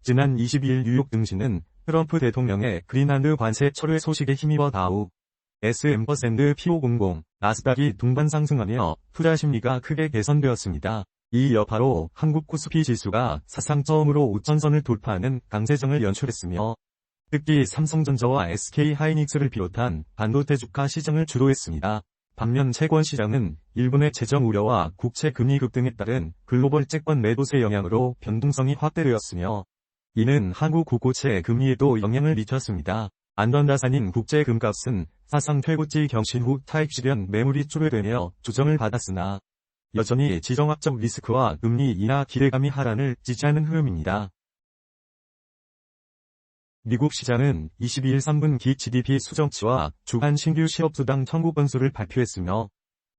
지난 22일 뉴욕 증시는 트럼프 대통령의 그린란드 관세 철회 소식에 힘입어 다우, S&P500, 나스닥이 동반 상승하며 투자 심리가 크게 개선되었습니다. 이 여파로 한국 코스피 지수가 사상 처음으로 5천선을 돌파하는 강세장을 연출했으며 특히 삼성전자와 SK하이닉스를 비롯한 반도체 주가 시장을 주도했습니다. 반면 채권 시장은 일본의 재정 우려와 국채 금리 급등에 따른 글로벌 채권 매도세 영향으로 변동성이 확대되었으며 이는 한국 국고채 금리에도 영향을 미쳤습니다. 안전자산인 국제 금값은 사상 최고치 경신 후 차익 실현 매물이 초래되며 조정을 받았으나 여전히 지정학적 리스크와 금리 인하 기대감이 하락을 지지하는 흐름입니다. 미국 시장은 22일 3분기 GDP 수정치와 주간 신규 실업수당 청구 건수를 발표했으며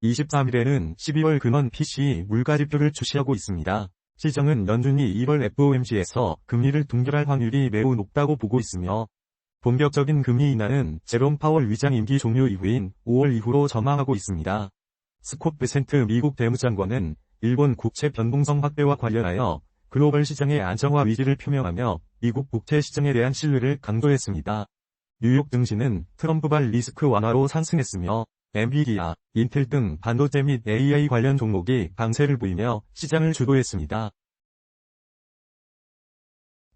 23일에는 12월 근원 PCE 물가지표를 주시하고 있습니다. 시장은 연준이 2월 FOMC에서 금리를 동결할 확률이 매우 높다고 보고 있으며 본격적인 금리 인하는 제롬 파월 위장 임기 종료 이후인 5월 이후로 전망하고 있습니다. 스콧 베센트 미국 대무장관은 일본 국채 변동성 확대와 관련하여 글로벌 시장의 안정화 위기를 표명하며 미국 국채 시장에 대한 신뢰를 강조했습니다. 뉴욕 증시는 트럼프발 리스크 완화로 상승했으며 엔비디아, 인텔 등 반도체 및 AI 관련 종목이 강세를 보이며 시장을 주도했습니다.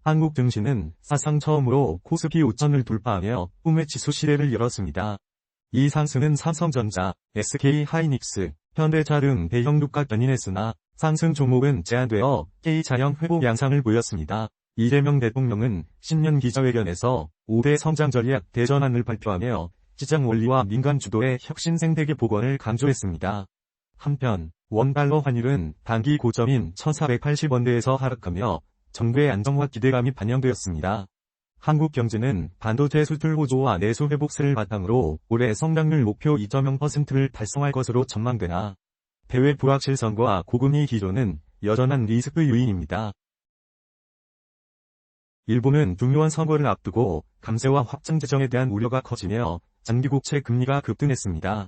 한국 증시는 사상 처음으로 코스피 5천을 돌파하며 꿈의 지수 시대를 열었습니다. 이 상승은 삼성전자, SK하이닉스, 현대차 등 대형 주가 견인했으나 상승 종목은 제한되어 K자형 회복 양상을 보였습니다. 이재명 대통령은 신년 기자회견에서 5대 성장 전략 대전환을 발표하며 시장 원리와 민간 주도의 혁신 생태계 복원을 강조했습니다. 한편 원달러 환율은 단기 고점인 1480원대에서 하락하며 정부의 안정화 기대감이 반영되었습니다. 한국 경제는 반도체 수출 호조와 내수 회복세를 바탕으로 올해 성장률 목표 2.0%를 달성할 것으로 전망되나 대외 불확실성과 고금리 기조는 여전한 리스크 요인입니다. 일본은 중요한 선거를 앞두고 감세와 확장 재정에 대한 우려가 커지며 장기국채 금리가 급등했습니다.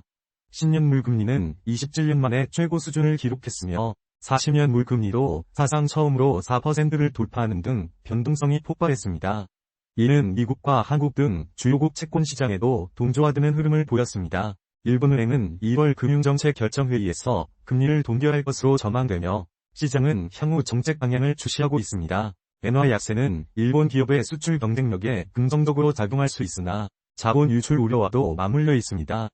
10년 물금리는 27년 만에 최고 수준을 기록했으며 40년 물금리도 사상 처음으로 4%를 돌파하는 등 변동성이 폭발했습니다. 이는 미국과 한국 등 주요국 채권 시장에도 동조화되는 흐름을 보였습니다. 일본은행은 2월 금융정책 결정회의에서 금리를 동결할 것으로 전망되며 시장은 향후 정책 방향을 주시하고 있습니다. 엔화 약세는 일본 기업의 수출 경쟁력에 긍정적으로 작용할 수 있으나 자본 유출 우려와도 맞물려 있습니다.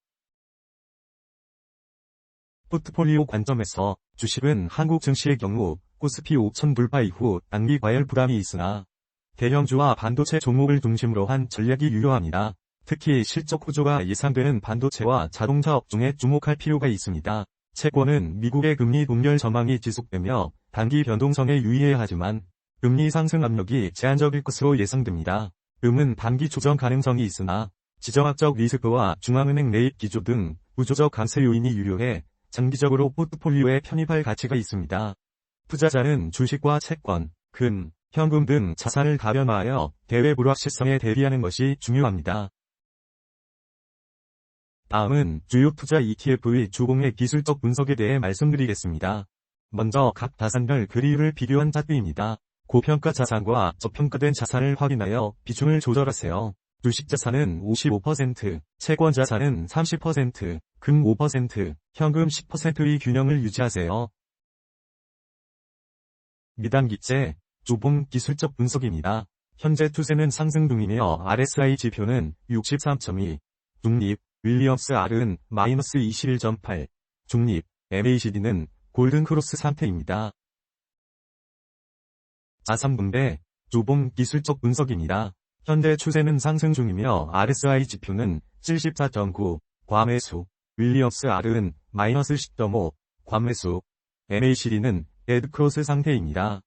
포트폴리오 관점에서 주식은 한국 증시의 경우 코스피 5천 돌파 이후 단기 과열 불안이 있으나 대형주와 반도체 종목을 중심으로 한 전략이 유효합니다. 특히 실적 호조가 예상되는 반도체와 자동차 업종에 주목할 필요가 있습니다. 채권은 미국의 금리 동결 전망이 지속되며 단기 변동성에 유의해야 하지만 금리 상승 압력이 제한적일 것으로 예상됩니다. 금은 단기 조정 가능성이 있으나 지정학적 리스크와 중앙은행 매입 기조 등 구조적 강세 요인이 유효해 장기적으로 포트폴리오에 편입할 가치가 있습니다. 투자자는 주식과 채권, 금, 현금 등 자산을 다변화하여 대외 불확실성에 대비하는 것이 중요합니다. 다음은 주요 투자 ETF의 주봉의 기술적 분석에 대해 말씀드리겠습니다. 먼저 각 자산별 그리유를 비교한 차트입니다. 고평가 자산과 저평가된 자산을 확인하여 비중을 조절하세요. 주식 자산은 55%, 채권 자산은 30%, 금 5%, 현금 10%의 균형을 유지하세요. 미단기채, 주봉 기술적 분석입니다. 현재 추세는 상승 중이며 RSI 지표는 63.2, 중립, 윌리엄스 R은 마이너스 21.8, 중립, MACD는 골든크로스 상태입니다. 자산 분배, 주봉 기술적 분석입니다. 현재 추세는 상승 중이며 RSI 지표는 74.9, 과매수, 윌리엄스 R은 마이너스 10.5, 과매수, MACD는 데드크로스 상태입니다.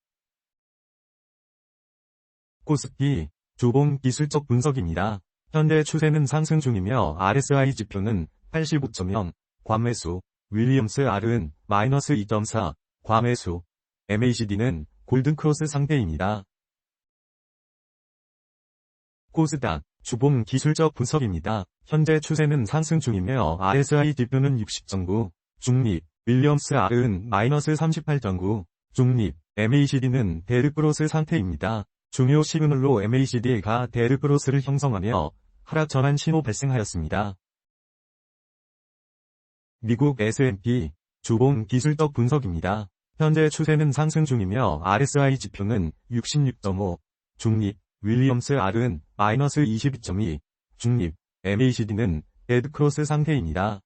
코스피, 주봉 기술적 분석입니다. 현재 추세는 상승 중이며 RSI 지표는 85.0, 과매수, 윌리엄스 R은 마이너스 2.4, 과매수, MACD는 골든크로스 상태입니다. 코스닥, 주봉 기술적 분석입니다. 현재 추세는 상승 중이며 RSI 지표는 60.9, 중립, 윌리엄스 R은 마이너스 38.9, 중립, MACD는 데드크로스 상태입니다. 중요 시그널로 MACD가 데드크로스를 형성하며 하락 전환 신호 발생하였습니다. 미국 S&P 주봉 기술적 분석입니다. 현재 추세는 상승 중이며 RSI 지표는 66.5, 중립, 윌리엄스 R은 마이너스 22.2, 중립, MACD는 데드크로스 상태입니다.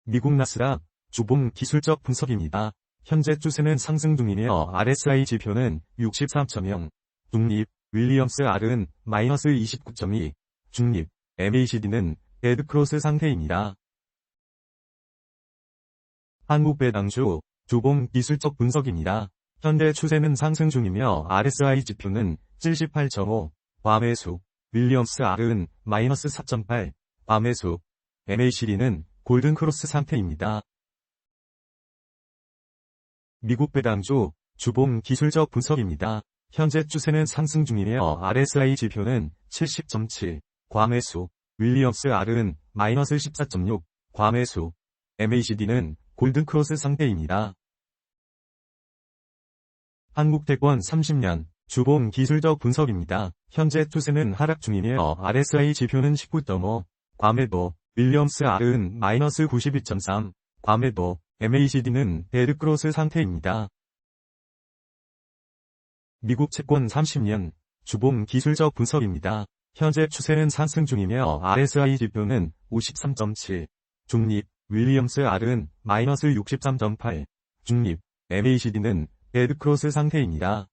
미국 나스닥 주봉 기술적 분석입니다. 현재 추세는 상승 중이며 RSI 지표는 63.0, 중립, 윌리엄스 R은 마이너스 29.2, 중립, MACD는 데드크로스 상태입니다. 한국배당주 주봉 기술적 분석입니다. 현재 추세는 상승 중이며 RSI 지표는 78.5, 과매수, 윌리엄스 R은 마이너스 4.8, 과매수, MACD는 골든크로스 상태입니다. 미국 배당주 주봉 기술적 분석입니다. 현재 추세는 상승 중이며 RSI 지표는 70.7, 과매수, 윌리엄스 R은 마이너스 14.6, 과매수, MACD는 골든크로스 상태입니다. 한국채권 30년 주봉 기술적 분석입니다. 현재 추세는 하락 중이며 RSI 지표는 19.5, 과매도, 윌리엄스 R은 마이너스 92.3, 과매도, MACD는 데드크로스 상태입니다. 미국 채권 30년 주봉 기술적 분석입니다. 현재 추세는 상승 중이며 RSI 지표는 53.7, 중립, 윌리엄스 R은 마이너스 63.8, 중립, MACD는 데드크로스 상태입니다.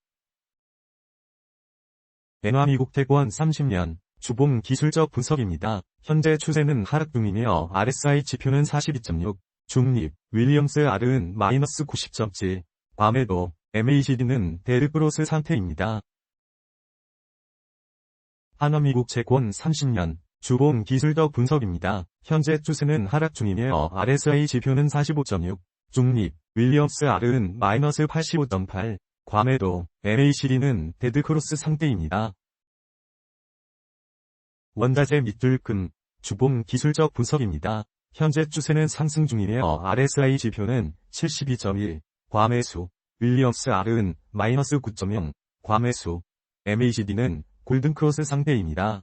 엔화 미국 채권 30년 주봉 기술적 분석입니다. 현재 추세는 하락 중이며 RSI 지표는 42.6, 중립, 윌리엄스 R은 마이너스 90.7, 과매도, MACD는 데드크로스 상태입니다. 한화 미국 채권 30년 주봉 기술적 분석입니다. 현재 추세는 하락 중이며 RSI 지표는 45.6, 중립, 윌리엄스 R은 마이너스 85.8, 과매도, MACD는 데드크로스 상태입니다. 원자재 밑줄 금 주봉 기술적 분석입니다. 현재 추세는 상승 중이며 RSI 지표는 72.1, 과매수, 윌리엄스 R은 마이너스 9.0, 과매수, MACD는 골든크로스 상태입니다.